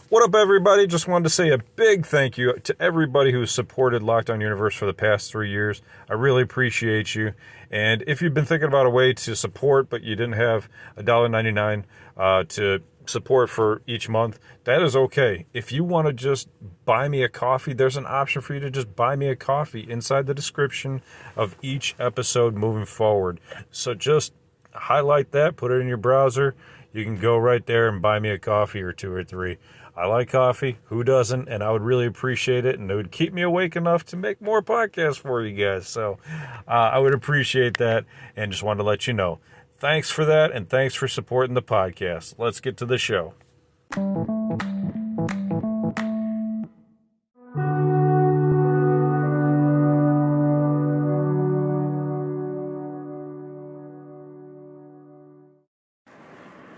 What up, everybody? Just wanted to say a big thank you to everybody who's supported Lockdown Universe for the past 3 years. I really appreciate you. And if you've been thinking about a way to support, but you didn't have $1.99 to support for each month, that is okay. If you want to just buy me a coffee, there's an option for you to just buy me a coffee inside the description of each episode moving forward. So just highlight that, put it in your browser. You can go right there and buy me a coffee or two or three. I like coffee. Who doesn't? And I would really appreciate it. And it would keep me awake enough to make more podcasts for you guys. So I would appreciate that. And just wanted to let you know. Thanks for that. And thanks for supporting the podcast. Let's get to the show.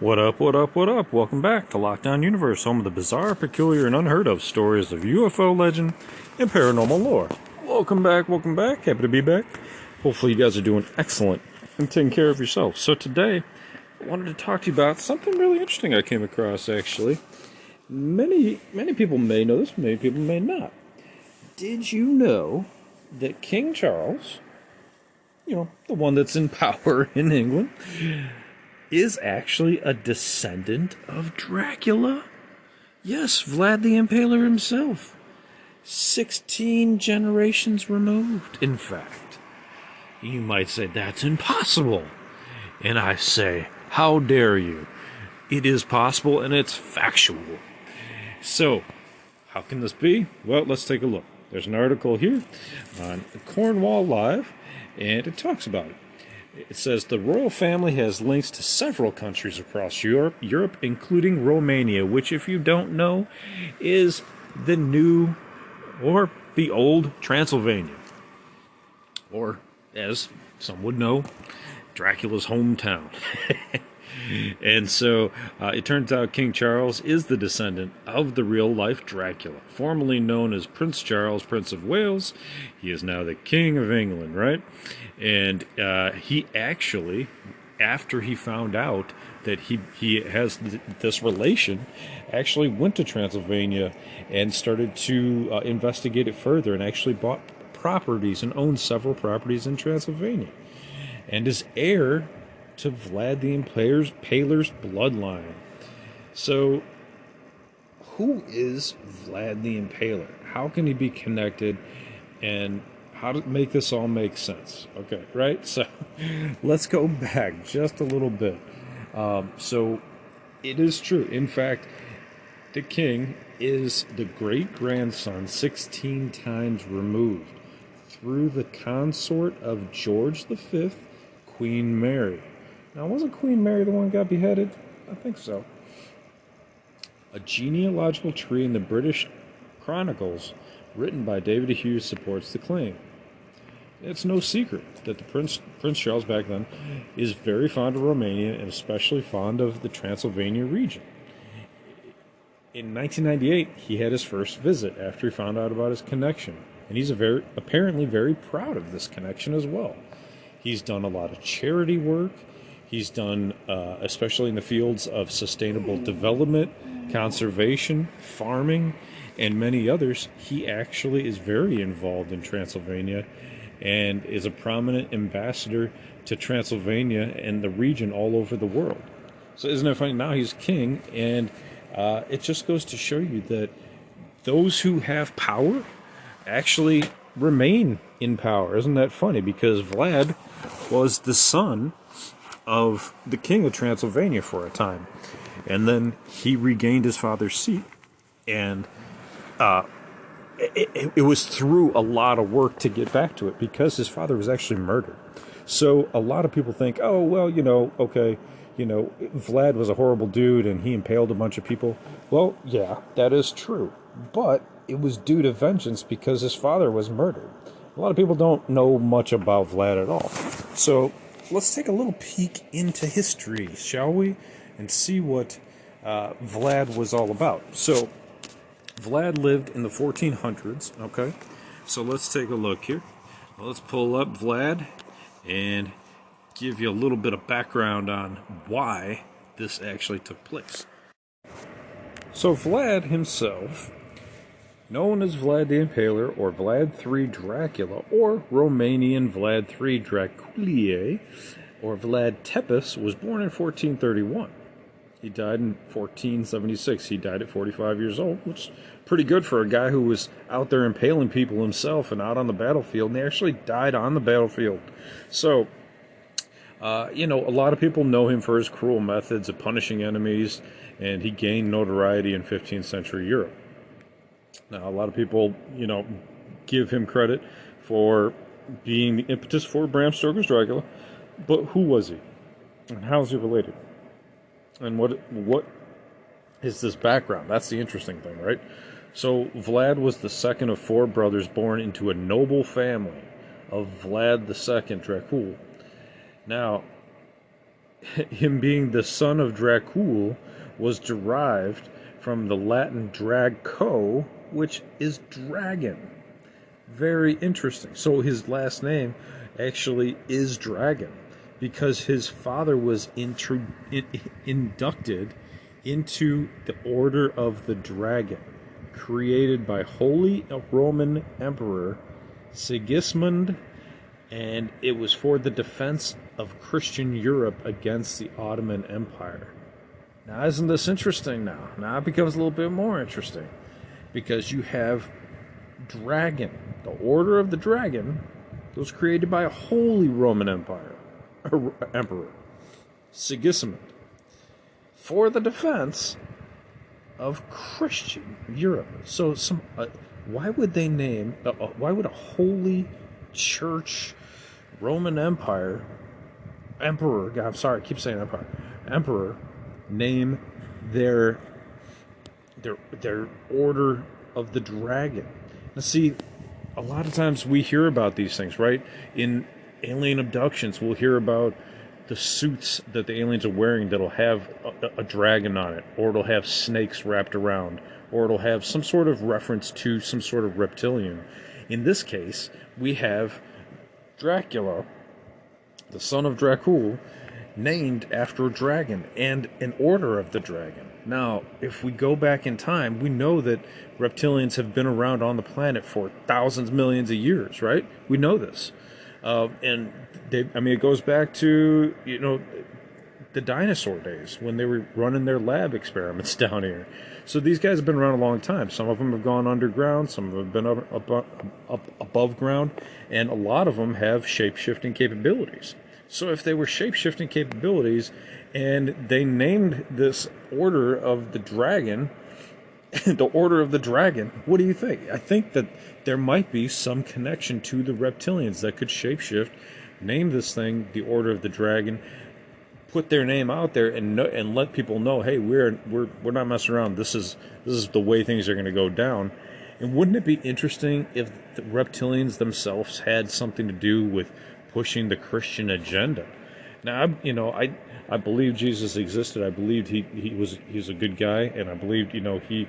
What up, what up, what up? Welcome back to Lockdown Universe, home of the bizarre, peculiar, and unheard of stories of UFO legend and paranormal lore. Welcome back, welcome back. Happy to be back. Hopefully you guys are doing excellent and taking care of yourself. So today, I wanted to talk to you about something really interesting I came across, actually. Many people may know this, many people may not. Did you know that King Charles, the one that's in power in England, is actually a descendant of Dracula? Yes, Vlad the Impaler himself. 16 generations removed, in fact. You might say, that's impossible. And I say, how dare you? It is possible, and it's factual. So, how can this be? Well, let's take a look. There's an article here on Cornwall Live, and it talks about it. It says the royal family has links to several countries across Europe, including Romania, which, if you don't know, is the new or the old Transylvania. Or, as some would know, Dracula's hometown. And so it turns out King Charles is the descendant of the real-life Dracula, formerly known as Prince Charles, Prince of Wales. He is now the King of England, right? And he actually, after he found out that he has this relation, actually went to Transylvania and started to investigate it further and actually bought properties and owned several properties in Transylvania. And is heir to Vlad the Impaler's bloodline. So, who is Vlad the Impaler? How can he be connected? And how to make this all make sense? Okay, right? So, let's go back just a little bit. So, it is true. In fact, the king is the great-grandson 16 times removed through the consort of George V, Queen Mary. Now, wasn't Queen Mary the one who got beheaded? I think so. A genealogical tree in the British Chronicles, written by David Hughes, supports the claim. It's no secret that the Prince Charles back then is very fond of Romania and especially fond of the Transylvania region. In 1998, he had his first visit after he found out about his connection, and he's apparently very proud of this connection as well. He's done a lot of charity work. He's done, especially in the fields of sustainable development, conservation, farming, and many others. He actually is very involved in Transylvania and is a prominent ambassador to Transylvania and the region all over the world. So isn't it funny? Now he's king, and it just goes to show you that those who have power actually remain in power. Isn't that funny? Because Vlad was the son of the king of Transylvania for a time, and then he regained his father's seat, and it was through a lot of work to get back to it because his father was actually murdered. So a lot of people think, oh well, Vlad was a horrible dude and he impaled a bunch of people. Well, yeah, that is true, but it was due to vengeance because his father was murdered. A lot of people don't know much about Vlad at all. So let's take a little peek into history, shall we? And see what Vlad was all about. So, Vlad lived in the 1400s, okay? So let's take a look here. Let's pull up Vlad and give you a little bit of background on why this actually took place. So Vlad himself, known as Vlad the Impaler or Vlad III Dracula or Romanian Vlad III Draculier or Vlad Tepes, was born in 1431. He died in 1476. He died at 45 years old, which is pretty good for a guy who was out there impaling people himself and out on the battlefield. And he actually died on the battlefield. So, a lot of people know him for his cruel methods of punishing enemies, and he gained notoriety in 15th century Europe. Now, a lot of people, give him credit for being the impetus for Bram Stoker's Dracula, but who was he? And how is he related? And what is this background? That's the interesting thing, right? So Vlad was the second of four brothers born into a noble family of Vlad II Dracul. Now, him being the son of Dracul was derived from the Latin Draco, which is dragon. Very interesting. So his last name actually is Dragon, because his father was inducted into the Order of the Dragon, created by Holy Roman Emperor Sigismund, and it was for the defense of Christian Europe against the Ottoman Empire. Now, isn't this interesting now? Now it becomes a little bit more interesting, because you have Dragon, the Order of the Dragon, that was created by a Holy Roman Emperor Sigismund for the defense of Christian Europe. So, why would they name? Why would a Holy Church Roman Emperor? I'm sorry, I keep saying Empire. Emperor name their Order of the Dragon. Now, see, a lot of times we hear about these things, right? In alien abductions, we'll hear about the suits that the aliens are wearing that'll have a dragon on it, or it'll have snakes wrapped around, or it'll have some sort of reference to some sort of reptilian. In this case, we have Dracula, the son of Dracul, named after a dragon and an order of the dragon. Now, if we go back in time, we know that reptilians have been around on the planet for thousands, millions of years, right? We know this. And it goes back to, the dinosaur days when they were running their lab experiments down here. So these guys have been around a long time. Some of them have gone underground, some of them have been up above ground, and a lot of them have shape-shifting capabilities. So if they were shape-shifting capabilities and they named this Order of the Dragon, the Order of the Dragon, what do you think? I think that there might be some connection to the reptilians that could shapeshift, name this thing the Order of the Dragon, put their name out there and let people know, hey, we're not messing around. This is the way things are going to go down. And wouldn't it be interesting if the reptilians themselves had something to do with pushing the Christian agenda? Now, I believe Jesus existed. I believed he was a good guy, and I believed he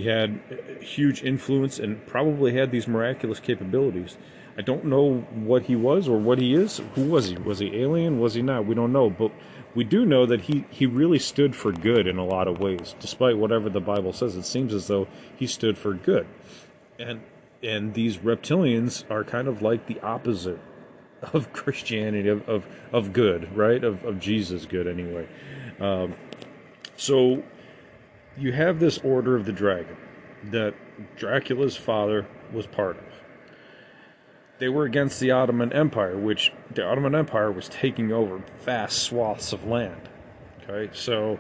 had huge influence and probably had these miraculous capabilities. I don't know what he was or what he is. Who was he? Was he alien? Was he not? We don't know, but we do know that he really stood for good in a lot of ways. Despite whatever the Bible says, it seems as though he stood for good. And these reptilians are kind of like the opposite of Christianity, of good, right? Of Jesus good, anyway. So you have this Order of the Dragon that Dracula's father was part of. They were against the Ottoman Empire, which the Ottoman Empire was taking over vast swaths of land. Okay, so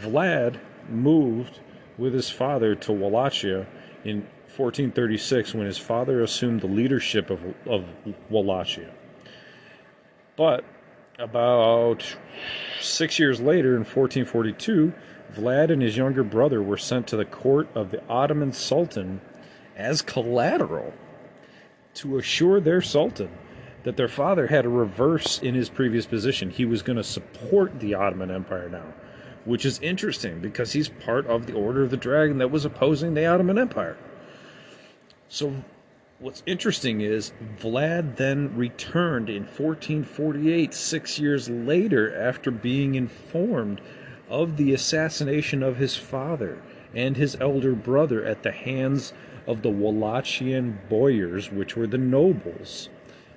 Vlad moved with his father to Wallachia in 1436 when his father assumed the leadership of Wallachia. But about 6 years later, in 1442, Vlad and his younger brother were sent to the court of the Ottoman Sultan as collateral to assure their sultan that their father had a reverse in his previous position. He was going to support the Ottoman Empire now, which is interesting because he's part of the Order of the Dragon that was opposing the Ottoman Empire. So what's interesting is Vlad then returned in 1448, 6 years later, after being informed of the assassination of his father and his elder brother at the hands of the Wallachian boyars, which were the nobles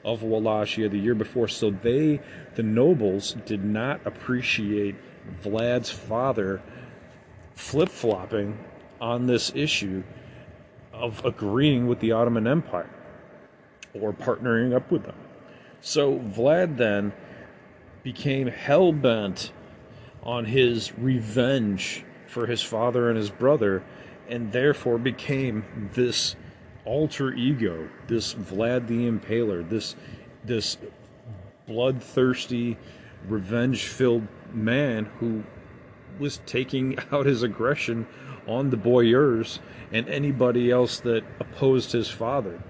of Wallachia the year before. So the nobles, did not appreciate Vlad's father flip-flopping on this issue of agreeing with the Ottoman Empire or partnering up with them. So Vlad then became hell-bent on his revenge for his father and his brother, and therefore became this alter ego, this Vlad the Impaler, this bloodthirsty, revenge-filled man who was taking out his aggression on the boyars and anybody else that opposed his father.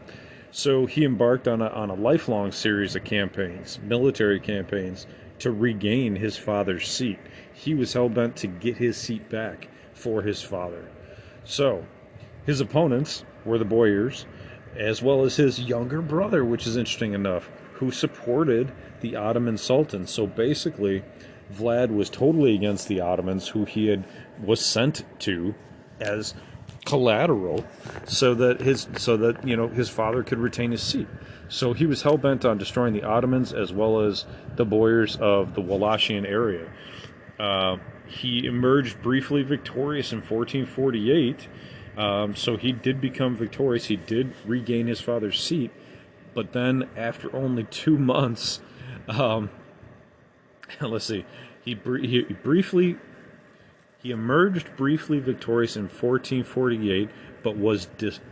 So he embarked on a lifelong series of campaigns, military campaigns, to regain his father's seat. He was hell-bent to get his seat back for his father. So his opponents were the boyars, as well as his younger brother, which is interesting enough, who supported the Ottoman Sultan. So basically, Vlad was totally against the Ottomans, who was sent to as collateral, so that his father could retain his seat. So he was hell-bent on destroying the Ottomans as well as the boyars of the Wallachian area. He emerged briefly victorious in 1448, so he did become victorious. He did regain his father's seat, but then after only 2 months, let's see, he emerged briefly victorious in 1448, but was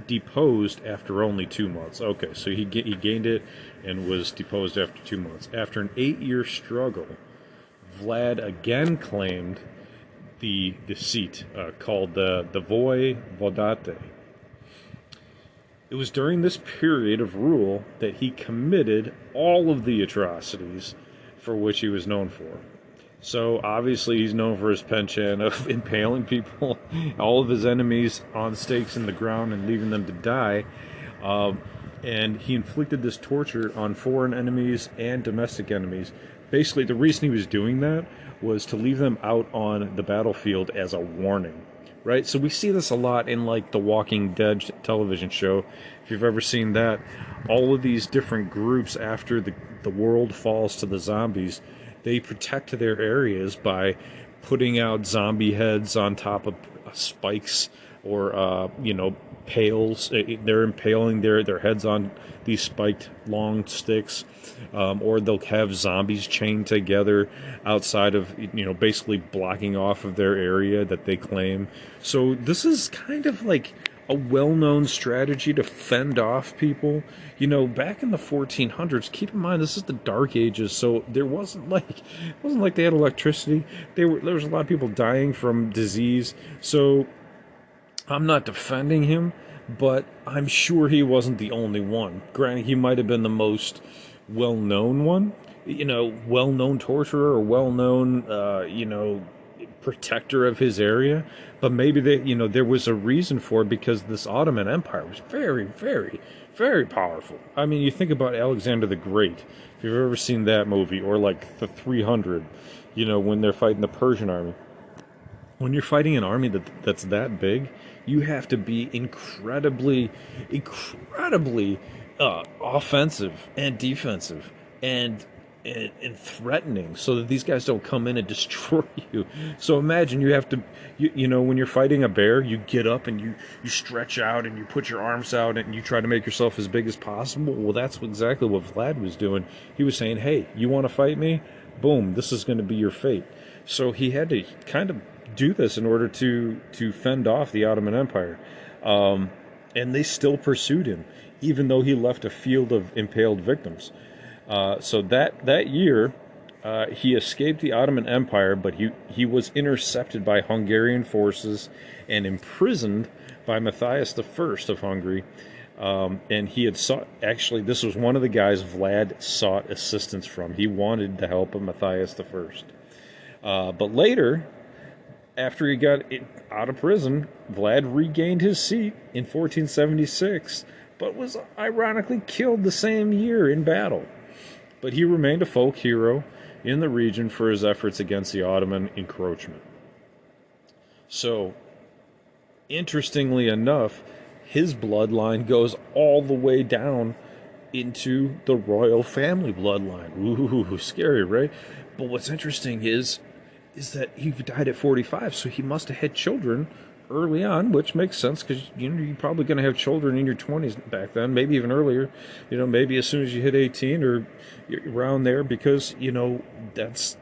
deposed after only 2 months. Okay, so he gained it and was deposed after 2 months. After an 8-year struggle, Vlad again claimed the seat called the Voivodate. It was during this period of rule that he committed all of the atrocities for which he was known for. So obviously he's known for his penchant of impaling people, all of his enemies on stakes in the ground and leaving them to die. And he inflicted this torture on foreign enemies and domestic enemies. Basically, the reason he was doing that was to leave them out on the battlefield as a warning, right? So we see this a lot in like the Walking Dead television show. If you've ever seen that, all of these different groups, after the world falls to the zombies, they protect their areas by putting out zombie heads on top of spikes or pails. They're impaling their heads on these spiked long sticks, or they'll have zombies chained together outside of, basically blocking off of their area that they claim. So this is kind of like a well-known strategy to fend off people. Back in the 1400s, keep in mind this is the Dark Ages, so it wasn't like they had electricity. There was a lot of people dying from disease. So I'm not defending him, but I'm sure he wasn't the only one. Granted, he might have been the most well-known one, well-known torturer or well-known, protector of his area. But maybe there was a reason for it, because this Ottoman Empire was very, very, very powerful. I mean, you think about Alexander the Great, if you've ever seen that movie, or like the 300, when they're fighting the Persian army. When you're fighting an army that's that big, you have to be incredibly offensive and defensive and threatening, so that these guys don't come in and destroy you. So imagine you have to, when you're fighting a bear, you get up and you stretch out and you put your arms out and you try to make yourself as big as possible. Well, that's exactly what Vlad was doing. He was saying, hey, you want to fight me? Boom, this is going to be your fate. So he had to kind of do this in order to fend off the Ottoman Empire. And they still pursued him, even though he left a field of impaled victims. So that year, he escaped the Ottoman Empire, but he was intercepted by Hungarian forces and imprisoned by Matthias I of Hungary. And he had this was one of the guys Vlad sought assistance from. He wanted the help of Matthias I. But later, after he got out of prison, Vlad regained his seat in 1476, but was ironically killed the same year in battle. But he remained a folk hero in the region for his efforts against the Ottoman encroachment. So, interestingly enough, his bloodline goes all the way down into the royal family bloodline. Ooh, scary, right? But what's interesting is that he died at 45, so he must have had children early on, which makes sense because you're probably going to have children in your 20s back then, maybe even earlier. Maybe as soon as you hit 18 or around there, because that's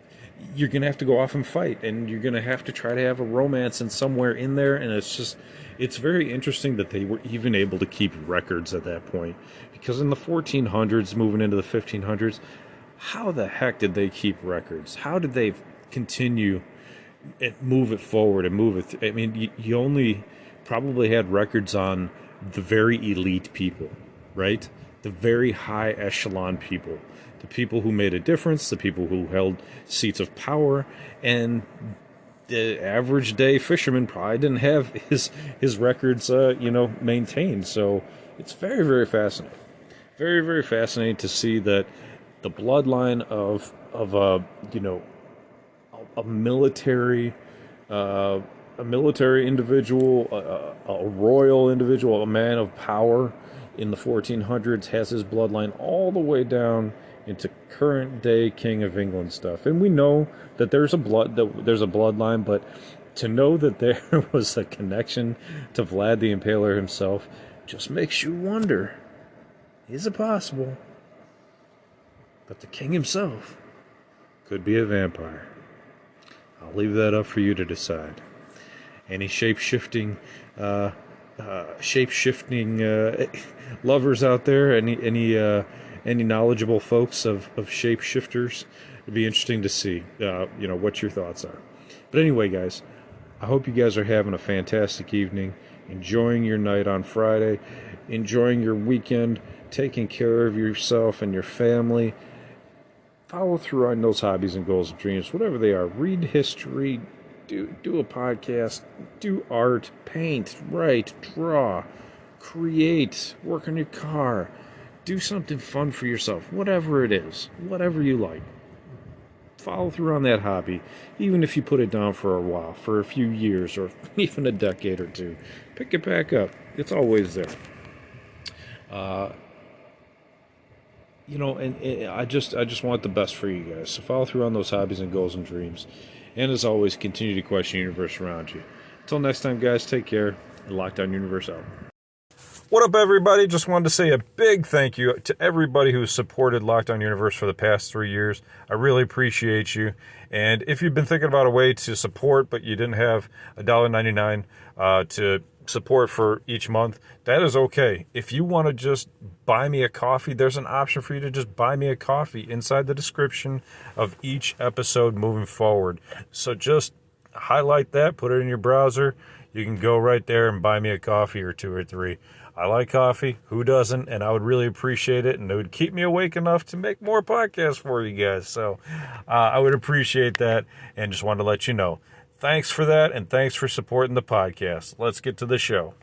you're going to have to go off and fight, and you're going to have to try to have a romance and somewhere in there, and it's very interesting that they were even able to keep records at that point, because in the 1400s, moving into the 1500s, how the heck did they keep records? How did they continue and move it forward and move it? I mean, you only probably had records on the very elite people, right? The very high echelon people, the people who made a difference, the people who held seats of power, and the average day fisherman probably didn't have his records, maintained. So it's very, very fascinating. Very, very fascinating to see that the bloodline of a military individual, a royal individual, a man of power in the 1400s has his bloodline all the way down into current day King of England stuff. And we know that there's a bloodline, but to know that there was a connection to Vlad the Impaler himself just makes you wonder, is it possible that the king himself could be a vampire? I'll leave that up for you to decide. Any shape-shifting lovers out there? Any knowledgeable folks of shapeshifters? It'd be interesting to see, what your thoughts are. But anyway, guys, I hope you guys are having a fantastic evening, enjoying your night on Friday, enjoying your weekend, taking care of yourself and your family. Follow through on those hobbies and goals and dreams, whatever they are. Read history, do a podcast, do art, paint, write, draw, create, work on your car, do something fun for yourself, whatever it is, whatever you like. Follow through on that hobby, even if you put it down for a while, for a few years, or even a decade or two. Pick it back up. It's always there. And I just want the best for you guys. So follow through on those hobbies and goals and dreams. And as always, continue to question the universe around you. Until next time, guys, take care. Lockdown Universe out. What up, everybody? Just wanted to say a big thank you to everybody who's supported Lockdown Universe for the past 3 years. I really appreciate you. And if you've been thinking about a way to support, but you didn't have $1.99 to support for each month, that is okay. If you want to just buy me a coffee, there's an option for you to just buy me a coffee inside the description of each episode moving forward. So just highlight that, put it in your browser. You can go right there and buy me a coffee or 2 or 3. I like coffee. Who doesn't? And I would really appreciate it. And it would keep me awake enough to make more podcasts for you guys. So I would appreciate that. And just wanted to let you know. Thanks for that. And thanks for supporting the podcast. Let's get to the show.